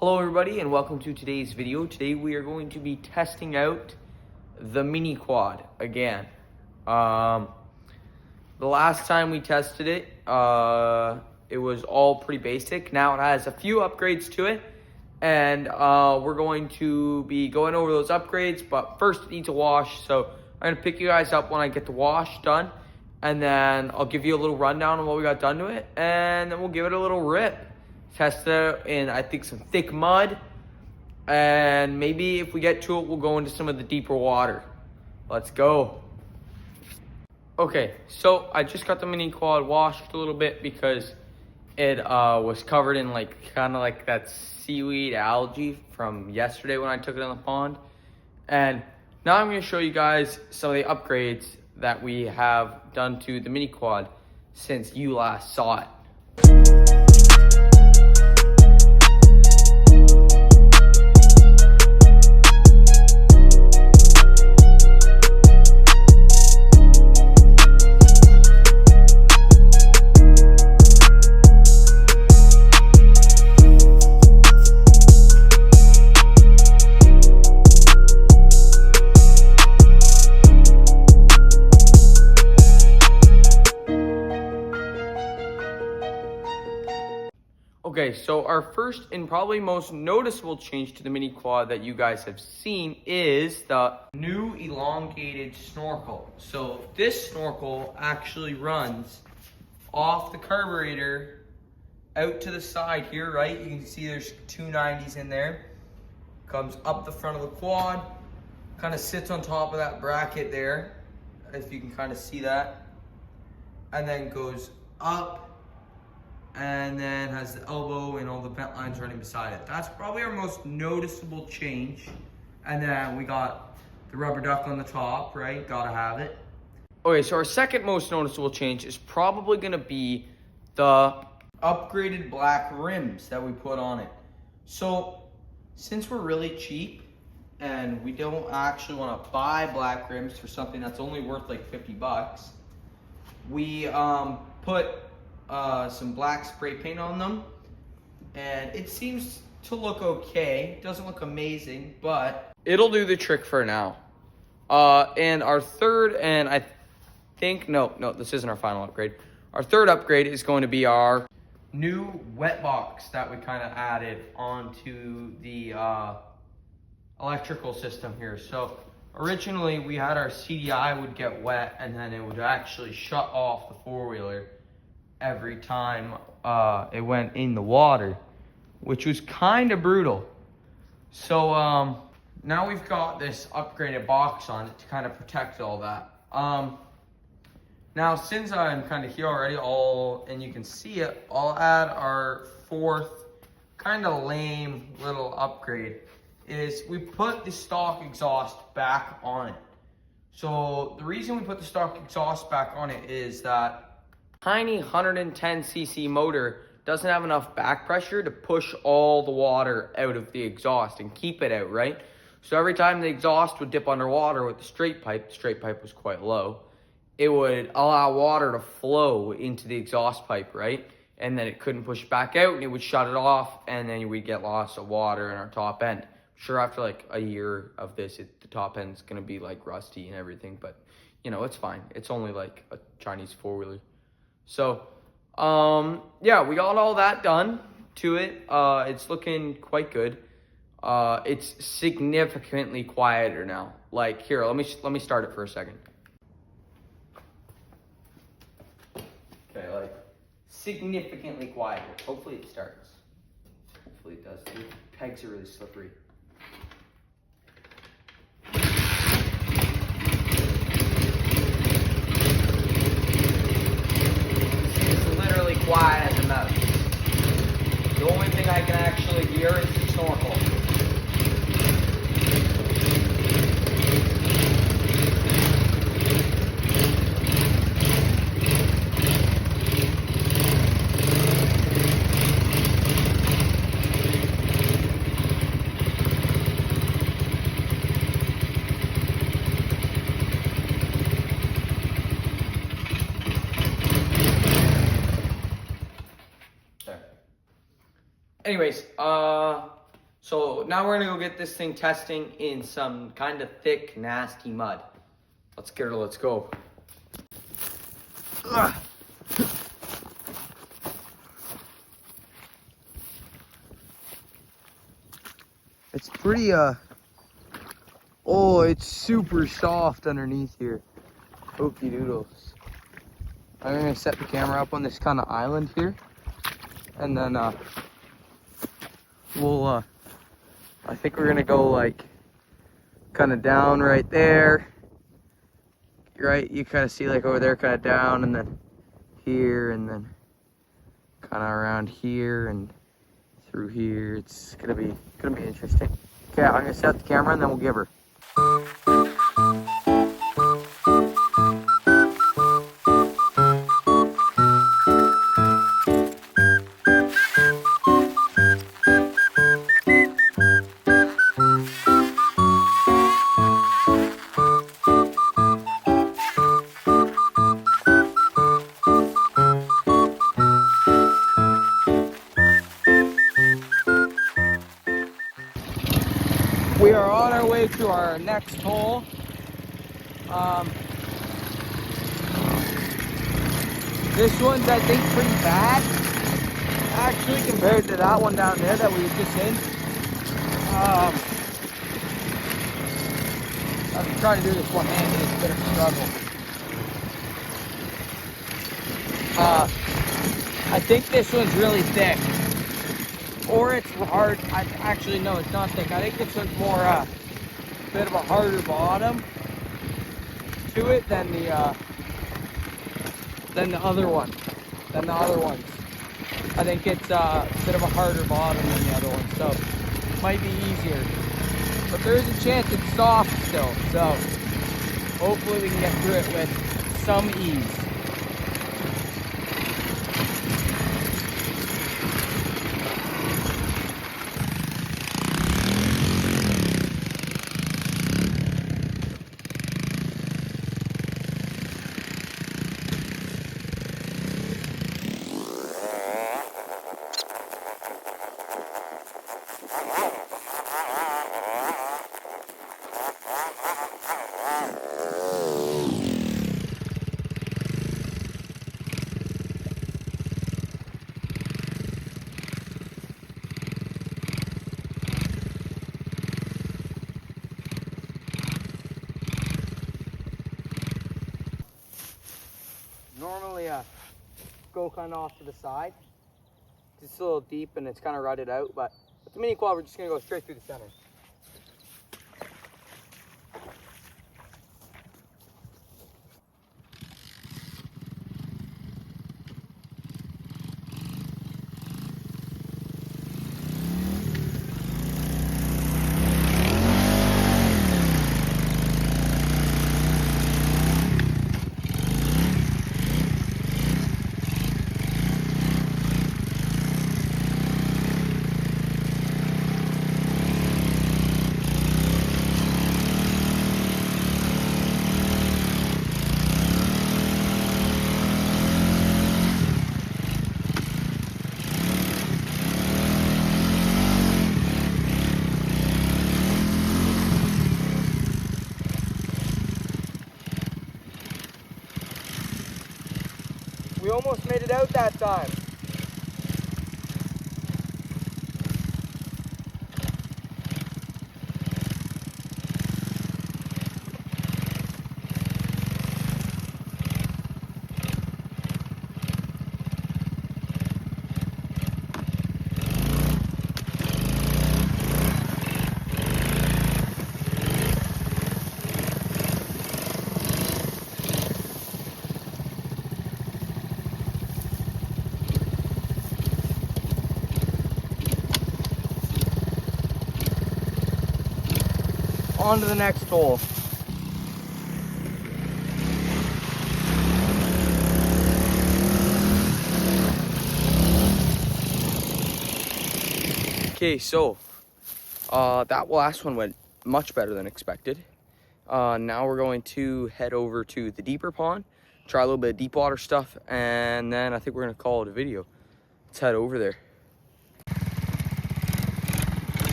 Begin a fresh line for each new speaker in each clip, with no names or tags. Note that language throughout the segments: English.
Hello everybody and welcome to today's video. Today we are going to be testing out the mini quad again. The last time we tested it, it was all pretty basic. Now it has a few upgrades to it and we're going to be going over those upgrades, but first it needs a wash. So I'm gonna pick you guys up when I get the wash done, and then I'll give you a little rundown on what we got done to it, and then we'll give it a little rip. Test it in, I think, some thick mud, and maybe if we get to it, we'll go into some of the deeper water. Let's go. Okay, so I just got the mini quad washed a little bit because it was covered in kind of like that seaweed algae from yesterday when I took it in the pond. And now I'm going to show you guys some of the upgrades that we have done to the mini quad since you last saw it. Okay, so our first and probably most noticeable change to the mini quad that you guys have seen is the new elongated snorkel. So this snorkel actually runs off the carburetor out to the side here, right? You can see there's 290s in there. Comes up the front of the quad, kind of sits on top of that bracket there, if you can kind of see that, and then goes up, and then has the elbow and all the vent lines running beside it. That's probably our most noticeable change. And then we got the rubber duck on the top, right? Gotta have it. Okay, so our second most noticeable change is probably gonna be the upgraded black rims that we put on it. So since we're really cheap and we don't actually wanna buy black rims for something that's only worth like 50 bucks, we put some black spray paint on them, and it seems to look okay. It doesn't look amazing, but it'll do the trick for now. And our third, and I think, no, this isn't our final upgrade. Our third upgrade is going to be our new wet box that we kind of added onto the electrical system here. So originally we had our CDI would get wet, and then it would actually shut off the four-wheeler every time it went in the water, which was kind of brutal. So now we've got this upgraded box on it to kind of protect all that. Now since I'm kind of here already, and you can see it, I'll add our fourth kind of lame little upgrade. Is we put the stock exhaust back on it. So the reason we put the stock exhaust back on it is that tiny 110cc motor doesn't have enough back pressure to push all the water out of the exhaust and keep it out, right? So every time the exhaust would dip underwater with the straight pipe was quite low, it would allow water to flow into the exhaust pipe, right? And then it couldn't push back out and it would shut it off, and then we'd get loss of water in our top end. Sure, after like a year of this, the top end's gonna be like rusty and everything, but you know, it's fine. It's only like a Chinese four-wheeler. So, yeah, we got all that done to it. It's looking quite good. It's significantly quieter now. Like, here, let me start it for a second. Okay, like, significantly quieter. Hopefully it starts. Hopefully it does. The pegs are really slippery. Quiet as a mouse. The only thing I can actually hear is the snorkel. Anyways, So now we're gonna go get this thing testing in some kind of thick, nasty mud. Let's get her, let's go. Ugh. It's pretty, oh, it's super soft underneath here. Okie doodles. I'm gonna set the camera up on this kind of island here. And then, we'll, I think we're gonna go like, kind of down right there. Right, you kind of see like over there, kind of down, and then here, and then kind of around here, and through here. It's gonna be interesting. Okay, I'm gonna set the camera and then we'll give her. We are on our way to our next hole. This one's, I think, pretty bad, actually, compared to that one down there that we were just in. I'm trying to do this one-handed, it's a bit of a struggle. I think this one's really thick. Or it's hard. Actually, no, it's not thick. I think this one's more a bit of a harder bottom to it than the other one. Than the other ones. I think it's a bit of a harder bottom than the other one, so it might be easier. But there is a chance it's soft still, so hopefully we can get through it with some ease. Normally go kind of off to the side. It's a little deep and it's kind of rutted out, but with the mini quad we're just going to go straight through the center. We almost made it out that time. On to the next hole. Okay, so that last one went much better than expected. Now we're going to head over to the deeper pond, try a little bit of deep water stuff, and then I think we're gonna call it a video. Let's head over there.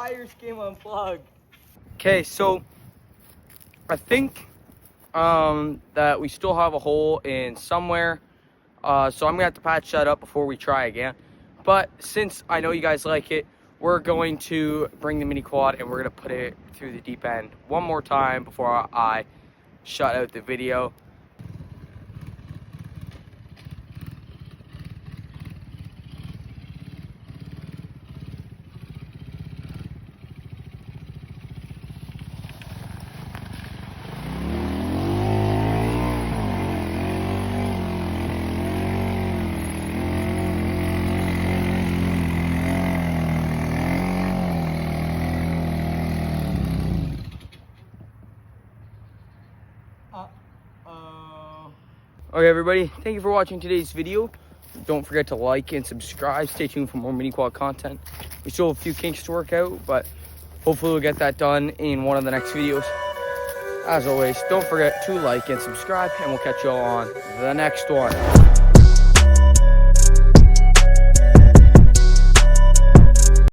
wires came unplugged. Okay, so I think that we still have a hole in somewhere. So I'm gonna have to patch that up before we try again. But since I know you guys like it, we're going to bring the mini quad and we're gonna put it through the deep end one more time before I shut out the video. Okay, everybody, thank you for watching today's video. Don't forget to like and subscribe. Stay tuned for more mini quad content. We still have a few kinks to work out, but hopefully we'll get that done in one of the next videos. As always, don't forget to like and subscribe, and we'll catch you all on the next one.